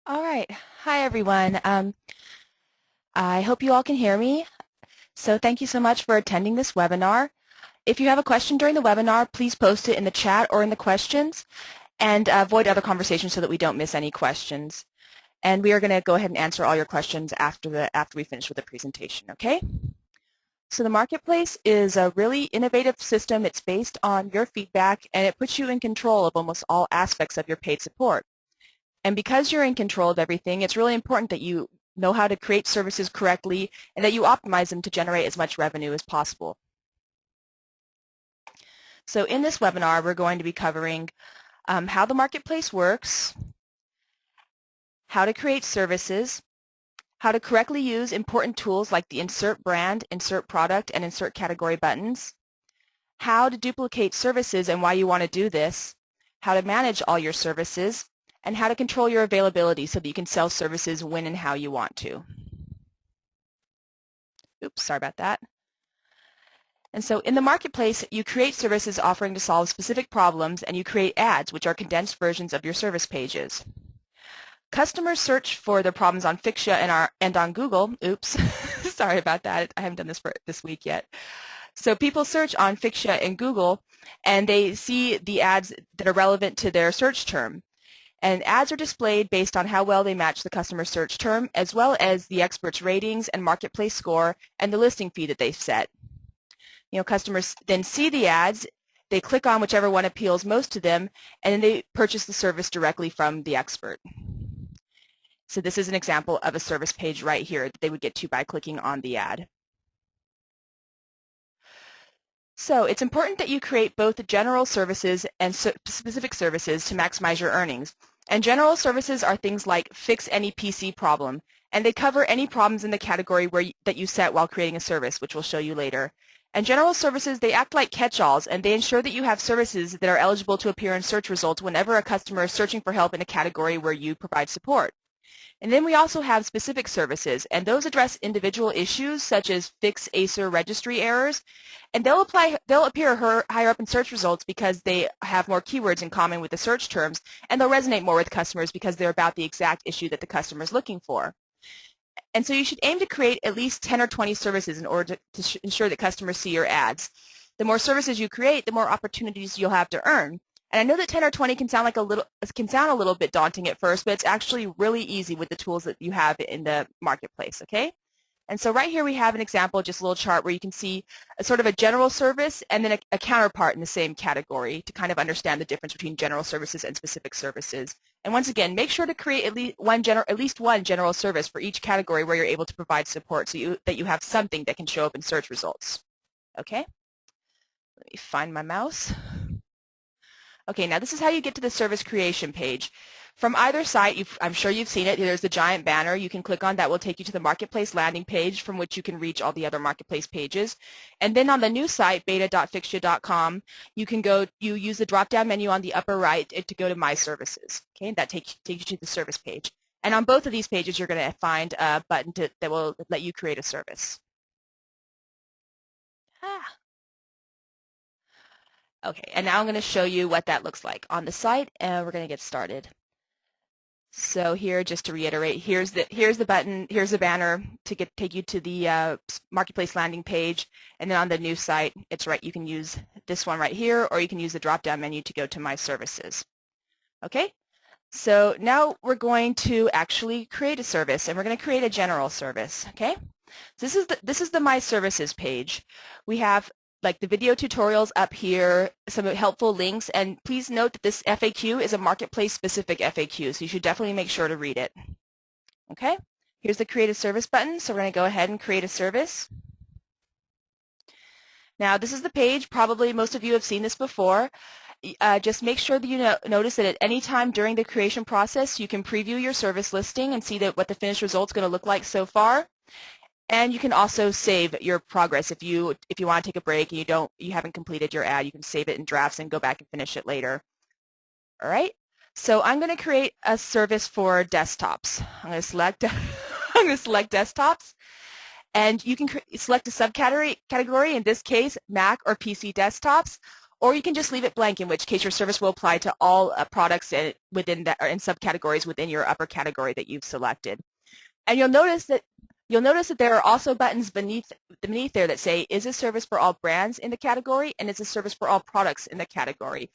All right. Hi, everyone. I hope you all can hear me. So thank you so much for attending this webinar. If you have a question during the webinar, please post it in the chat or in the questions and avoid other conversations so that we don't miss any questions. And we are going to go ahead and answer all your questions after we finish with the presentation, okay? So the Marketplace is a really innovative system. It's based on your feedback, and it puts you in control of almost all aspects of your paid support. And because you're in control of everything, it's really important that you know how to create services correctly and that you optimize them to generate as much revenue as possible. So in this webinar, we're going to be covering how the marketplace works, how to create services, how to correctly use important tools like the insert brand, insert product, and insert category buttons, how to duplicate services and why you want to do this, how to manage all your services, and how to control your availability so that you can sell services when and how you want to. Oops, sorry about that. And so in the marketplace, you create services offering to solve specific problems, and you create ads, which are condensed versions of your service pages. Customers search for their problems on FixYa and on Google. Oops, sorry about that. I haven't done this for this week yet. So people search on FixYa and Google, and they see the ads that are relevant to their search term. And ads are displayed based on how well they match the customer search term, as well as the expert's ratings and marketplace score and the listing fee that they've set. Customers then see the ads, they click on whichever one appeals most to them, and then they purchase the service directly from the expert. So this is an example of a service page right here that they would get to by clicking on the ad. So it's important that you create both general services and specific services to maximize your earnings. And general services are things like fix any PC problem, and they cover any problems in the category that you set while creating a service, which we'll show you later. And general services, they act like catch-alls, and they ensure that you have services that are eligible to appear in search results whenever a customer is searching for help in a category where you provide support. And then we also have specific services, and those address individual issues such as fix Acer registry errors, and they'll appear higher up in search results because they have more keywords in common with the search terms, and they'll resonate more with customers because they're about the exact issue that the customer is looking for. And so you should aim to create at least 10 or 20 services in order to ensure that customers see your ads. The more services you create, the more opportunities you'll have to earn. And I know that 10 or 20 can sound a little bit daunting at first, but it's actually really easy with the tools that you have in the marketplace, okay? And so right here we have an example, just a little chart where you can see a sort of a general service and then a counterpart in the same category to kind of understand the difference between general services and specific services. And once again, make sure to create at least one general service for each category where you're able to provide support so that you have something that can show up in search results. Okay? Let me find my mouse. Okay, now this is how you get to the service creation page. From either site, I'm sure you've seen it, there's the giant banner you can click on that will take you to the marketplace landing page from which you can reach all the other marketplace pages. And then on the new site, beta.fixya.com, you use the drop-down menu on the upper right to go to My Services. Okay, that takes you to the service page. And on both of these pages, you're going to find a button that will let you create a service. Okay, and now I'm going to show you what that looks like on the site, and we're going to get started. So here, just to reiterate, here's the button, here's the banner to take you to the marketplace landing page, and then on the new site, it's right. You can use this one right here, or you can use the drop-down menu to go to My Services. Okay, so now we're going to actually create a service, and we're going to create a general service. Okay, so this is the My Services page. We have like the video tutorials up here, some helpful links, and please note that this FAQ is a marketplace-specific FAQ, so you should definitely make sure to read it. Okay, here's the Create a Service button, so we're going to go ahead and create a service. Now, this is the page. Probably most of you have seen this before. Just make sure that you notice that at any time during the creation process, you can preview your service listing and see what the finished result is going to look like so far. And you can also save your progress if you want to take a break and you haven't completed your ad. You can save it in drafts and go back and finish it later. All right. So I'm going to create a service for desktops. I'm going to select desktops, and you can select a subcategory. In this case, Mac or PC desktops, or you can just leave it blank, in which case your service will apply to all products within that, or in subcategories within your upper category that you've selected. And you'll notice that there are also buttons beneath there that say, is this service for all brands in the category, and is this service for all products in the category?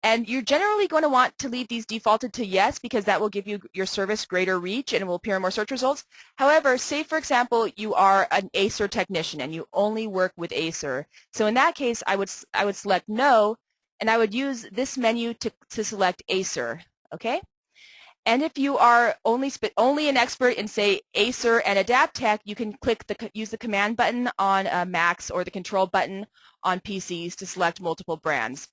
And you're generally going to want to leave these defaulted to yes, because that will give you your service greater reach and it will appear in more search results. However, say for example you are an Acer technician and you only work with Acer. So in that case, I would select no, and I would use this menu to select Acer. Okay. And if you are only an expert in, say, Acer and AdaptTech, you can use the command button on Macs or the control button on PCs to select multiple brands.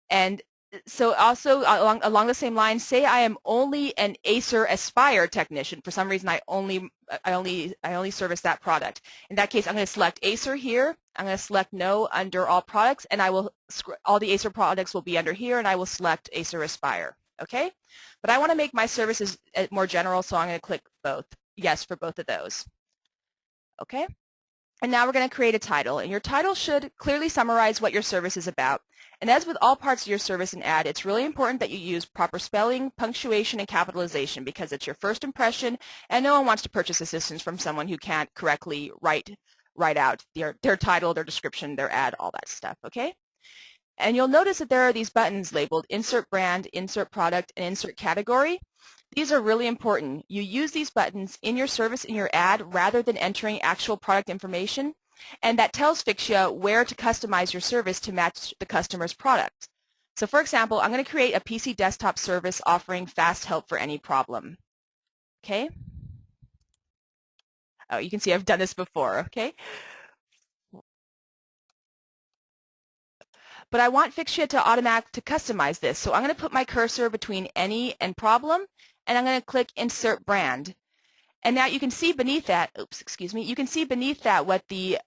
And so also along the same line, say I am only an Acer Aspire technician. For some reason, I only service that product. In that case, I'm going to select Acer here. I'm going to select no under all products, and all the Acer products will be under here, and I will select Acer Aspire. Okay, but I want to make my services more general, so I'm going to click both, yes, for both of those. Okay, and now we're going to create a title, and your title should clearly summarize what your service is about. And as with all parts of your service and ad, it's really important that you use proper spelling, punctuation, and capitalization, because it's your first impression, and no one wants to purchase assistance from someone who can't correctly write out their title, their description, their ad, all that stuff. Okay. And you'll notice that there are these buttons labeled Insert Brand, Insert Product, and Insert Category. These are really important. You use these buttons in your service, in your ad, rather than entering actual product information, and that tells FixYa where to customize your service to match the customer's product. So for example, I'm going to create a PC desktop service offering fast help for any problem. Okay? Oh, you can see I've done this before, okay? But I want FixYa to automatically customize this. So I'm going to put my cursor between any and problem, and I'm going to click Insert Brand. And now you can see beneath that, you can see beneath that what's a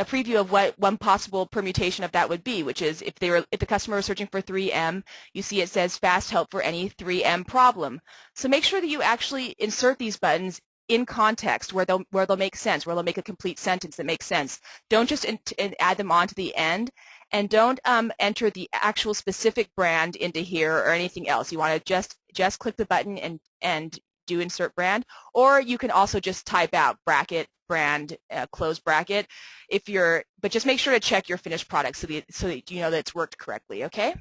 preview of what one possible permutation of that would be, which is if the customer was searching for 3M, you see it says fast help for any 3M problem. So make sure that you actually insert these buttons in context where they'll make sense, where they'll make a complete sentence that makes sense. Don't just add them on to the end, and don't enter the actual specific brand into here or anything else. You want to just click the button and do Insert Brand, or you can also just type out bracket brand close bracket but just make sure to check your finished product so that you know that it's worked correctly. Okay.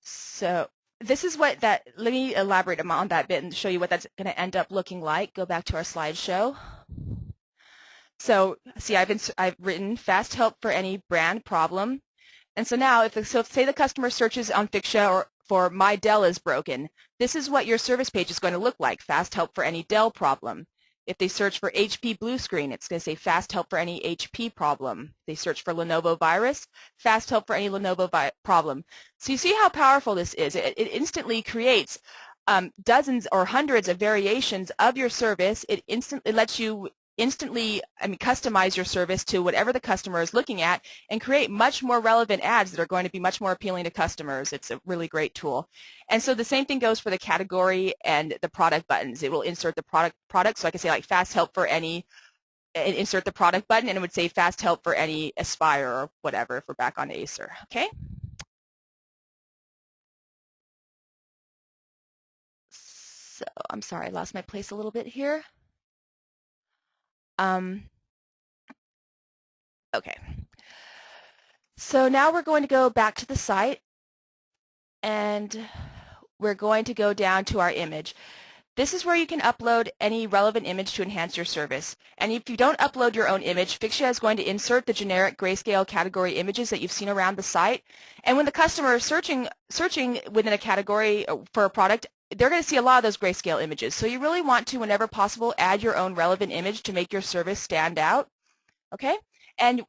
So this is let me elaborate on that bit and show you what that's going to end up looking like. Go back to our slideshow. So see, I've written fast help for any brand problem, and so now if say the customer searches on FixYa or for my Dell is broken, this is what your service page is going to look like: fast help for any Dell problem. If they search for HP blue screen, it's going to say fast help for any HP problem. If they search for Lenovo virus, fast help for any Lenovo problem. So you see how powerful this is. It instantly creates dozens or hundreds of variations of your service. It lets you customize your service to whatever the customer is looking at and create much more relevant ads that are going to be much more appealing to customers. It's a really great tool. And so the same thing goes for the category and the product buttons. It will insert the product. So I can say like fast help for any, and insert the product button, and it would say fast help for any Aspire or whatever if we're back on Acer. Okay. So I'm sorry, I lost my place a little bit here. Okay. So now we're going to go back to the site, and we're going to go down to our image. This is where you can upload any relevant image to enhance your service. And if you don't upload your own image, FixYa is going to insert the generic grayscale category images that you've seen around the site. And when the customer is searching within a category for a product, they're going to see a lot of those grayscale images. So you really want to, whenever possible, add your own relevant image to make your service stand out. Okay? And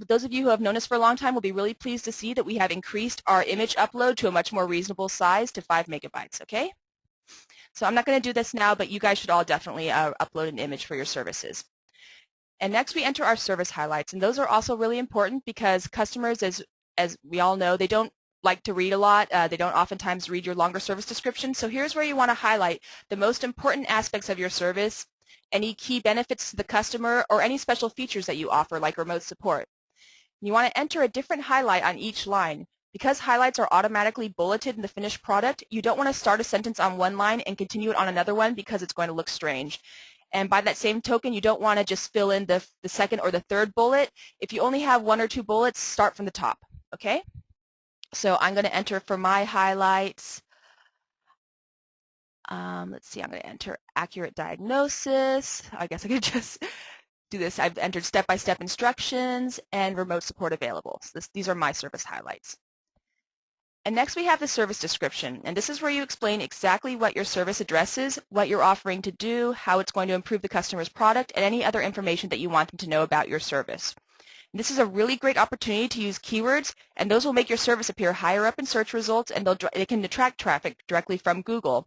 those of you who have known us for a long time will be really pleased to see that we have increased our image upload to a much more reasonable size, to 5 megabytes. Okay? So I'm not going to do this now, but you guys should all definitely upload an image for your services. And next we enter our service highlights, and those are also really important because customers, as we all know, they don't like to read a lot. They don't oftentimes read your longer service description. So here's where you want to highlight the most important aspects of your service, any key benefits to the customer, or any special features that you offer, like remote support. You want to enter a different highlight on each line. Because highlights are automatically bulleted in the finished product, you don't want to start a sentence on one line and continue it on another one because it's going to look strange. And by that same token, you don't want to just fill in the second or the third bullet. If you only have one or two bullets, start from the top, okay? So I'm going to enter for my highlights. Let's see, I'm going to enter accurate diagnosis. I guess I could just do this. I've entered step-by-step instructions and remote support available. So these are my service highlights. And next we have the service description, and this is where you explain exactly what your service addresses, what you're offering to do, how it's going to improve the customer's product, and any other information that you want them to know about your service. And this is a really great opportunity to use keywords, and those will make your service appear higher up in search results, and they can attract traffic directly from Google.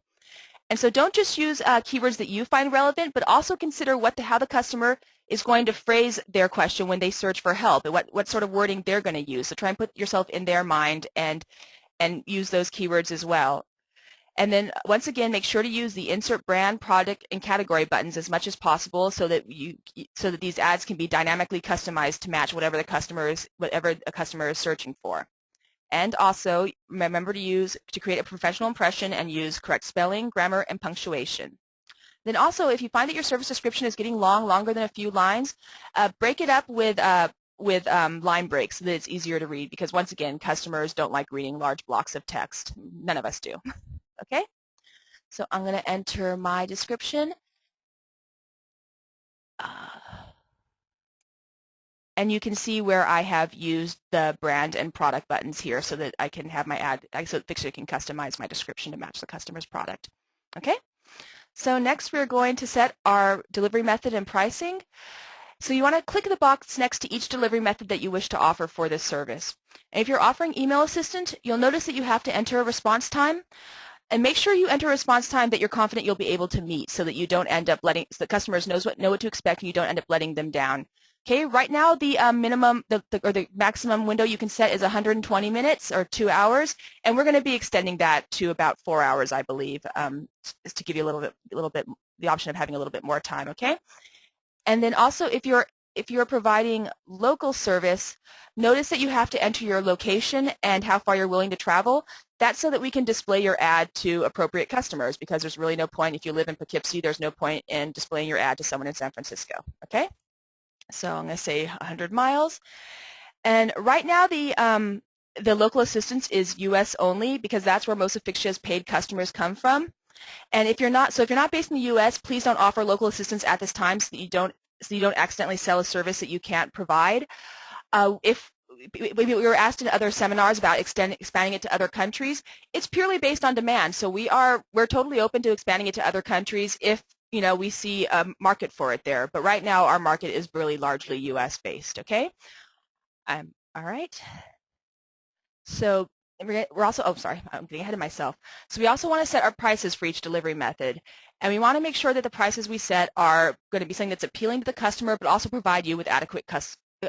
And so don't just use keywords that you find relevant, but also consider how the customer is going to phrase their question when they search for help, and what sort of wording they're going to use. So try and put yourself in their mind and use those keywords as well. And then once again, make sure to use the insert brand, product, and category buttons as much as possible so that these ads can be dynamically customized to match whatever a customer is searching for. And also remember to create a professional impression and use correct spelling, grammar, and punctuation. Then also, if you find that your service description is getting longer than a few lines, break it up with line breaks so that it's easier to read, because once again, customers don't like reading large blocks of text. None of us do. Okay? So I'm going to enter my description. And you can see where I have used the brand and product buttons here so that I can have my ad, so that FixYa can customize my description to match the customer's product. Okay? So next we're going to set our delivery method and pricing. So you want to click the box next to each delivery method that you wish to offer for this service. And if you're offering email assistant, you'll notice that you have to enter a response time. And make sure you enter a response time that you're confident you'll be able to meet so that you don't end up so the customers know what to expect and you don't end up letting them down. Okay, right now the the maximum window you can set is 120 minutes or 2 hours, and we're going to be extending that to about 4 hours, I believe, just to give you a little bit the option of having a little bit more time. Okay, and then also if you're providing local service, notice that you have to enter your location and how far you're willing to travel. That's so that we can display your ad to appropriate customers, because there's really no point if you live in Poughkeepsie, there's no point in displaying your ad to someone in San Francisco. Okay. So I'm going to say 100 miles. And right now the local assistance is U.S. only, because that's where most of FixYa's paid customers come from. And if you're not based in the U.S., please don't offer local assistance at this time so that you don't accidentally sell a service that you can't provide. If we were asked in other seminars about expanding it to other countries, it's purely based on demand. So we're totally open to expanding it to other countries if we see a market for it there. But right now our market is really largely U.S. based. Okay. All right. So we're also, oh, sorry, I'm getting ahead of myself. So we also want to set our prices for each delivery method. And we want to make sure that the prices we set are going to be something that's appealing to the customer, but also provide you with adequate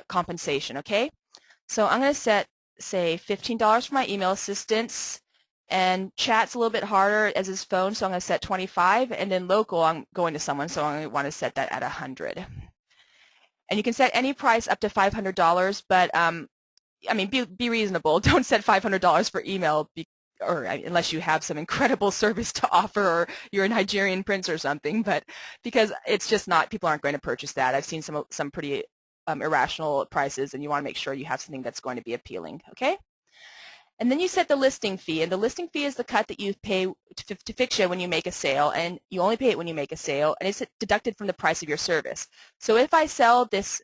compensation, okay? So I'm going to set, say, $15 for my email assistance, and chat's a little bit harder as his phone, so I'm going to set 25, and then local, I'm going to someone, so I'm going to want to set that at 100. And you can set any price up to $500, but I mean, be reasonable. Don't set $500 for email, unless you have some incredible service to offer, or you're a Nigerian prince or something. But because it's just not, people aren't going to purchase that. I've seen some pretty irrational prices, and you want to make sure you have something that's going to be appealing. Okay. And then you set the listing fee, and the listing fee is the cut that you pay to FixYa when you make a sale, and you only pay it when you make a sale, and it's deducted from the price of your service. So if I sell this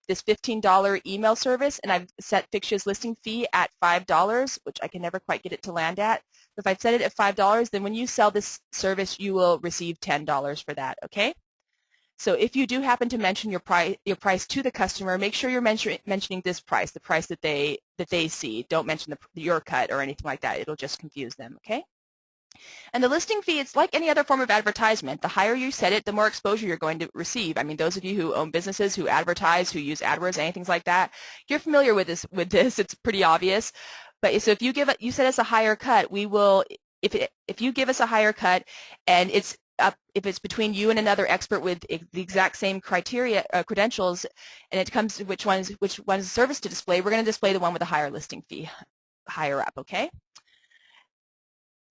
this $15 email service, and I've set FixYa's listing fee at $5, which I can never quite get it to land at. If I've set it at $5, then when you sell this service, you will receive $10 for that, okay? So if you do happen to mention your price to the customer, make sure you're mentioning this price, the price that they see. Don't mention your cut or anything like that. It'll just confuse them, okay? And the listing fee, it's like any other form of advertisement. The higher you set it, the more exposure you're going to receive. I mean, those of you who own businesses, who advertise, who use AdWords, anything like that, you're familiar with this. It's pretty obvious. But so if you set us a higher cut, we will. If you give us a higher cut, and if it's between you and another expert with the exact same criteria, credentials, and it comes to which one's service to display, we're going to display the one with a higher listing fee higher up, okay?